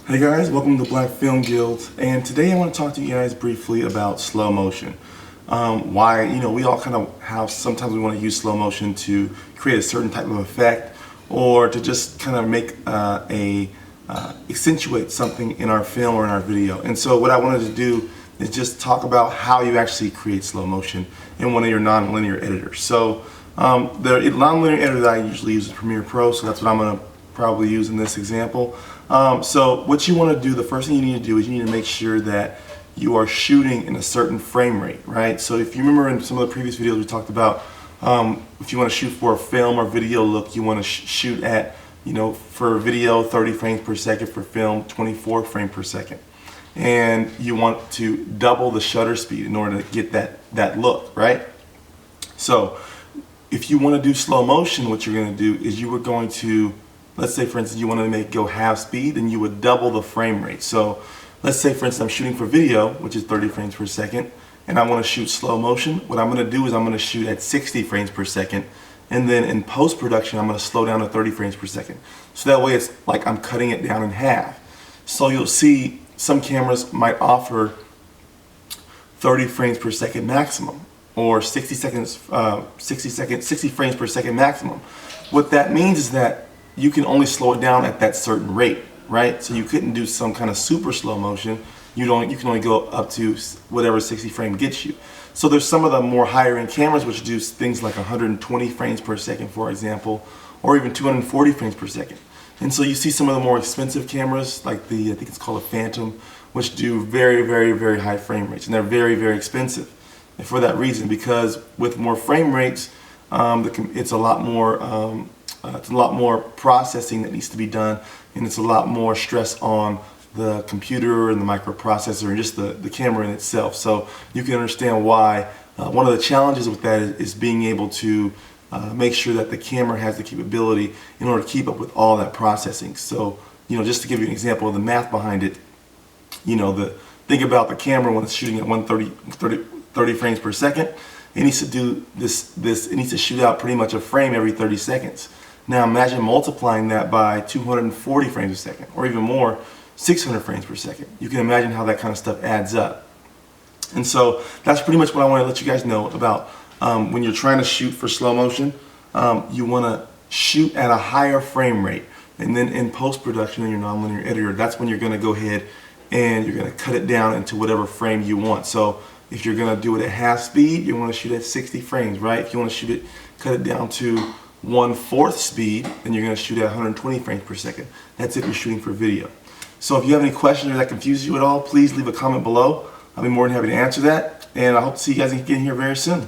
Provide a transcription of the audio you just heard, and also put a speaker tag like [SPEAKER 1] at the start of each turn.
[SPEAKER 1] Hey guys, welcome to the Black Film Guild, and today I want to talk to you guys briefly about slow motion. Why, we all kind of have, sometimes we want to use slow motion to create a certain type of effect or to just kind of make accentuate something in our film or in our video. And so what I wanted to do is just talk about how you actually create slow motion in one of your non-linear editors. So the non-linear editor that I usually use is Premiere Pro, so that's what I'm going to probably use in this example. So what you want to do, the first thing you need to do is you need to make sure that you are shooting in a certain frame rate, right? So if you remember in some of the previous videos we talked about, if you want to shoot for a film or video look, you want to shoot at, for video 30 frames per second, for film 24 frames per second. And you want to double the shutter speed in order to get that look, right? So if you want to do slow motion, what you're going to do is you are going to, let's say for instance you want to go half speed, then you would double the frame rate. So let's say for instance I'm shooting for video, which is 30 frames per second, and I want to shoot slow motion. What I'm going to do is I'm going to shoot at 60 frames per second, and then in post-production I'm going to slow down to 30 frames per second. So that way it's like I'm cutting it down in half. So you'll see some cameras might offer 30 frames per second maximum, or 60 frames per second maximum. What that means is that you can only slow it down at that certain rate, right? So you couldn't do some kind of super slow motion. You can only go up to whatever 60 frame gets you. So there's some of the more higher end cameras which do things like 120 frames per second, for example, or even 240 frames per second. And so you see some of the more expensive cameras, like I think it's called a Phantom, which do very, very, very high frame rates, and they're very, very expensive. And for that reason, because with more frame rates, it's a lot more processing that needs to be done, and it's a lot more stress on the computer and the microprocessor and just the camera in itself. So you can understand why one of the challenges with that is being able to make sure that the camera has the capability in order to keep up with all that processing. So just to give you an example of the math behind it, think about the camera when it's shooting at 30 frames per second. It needs to do it needs to shoot out pretty much a frame every 30 seconds. Now imagine multiplying that by 240 frames a second, or even more, 600 frames per second. You can imagine how that kind of stuff adds up. And so that's pretty much what I want to let you guys know about when you're trying to shoot for slow motion. You want to shoot at a higher frame rate, and then in post-production in your nonlinear editor, that's when you're going to go ahead and you're going to cut it down into whatever frame you want. So if you're going to do it at half speed, you want to shoot at 60 frames, right? If you want to cut it down to 1/4 speed, then you're going to shoot at 120 frames per second. That's if you're shooting for video. So if you have any questions or that confuses you at all, please leave a comment below. I'll be more than happy to answer that, and I hope to see you guys again here very soon.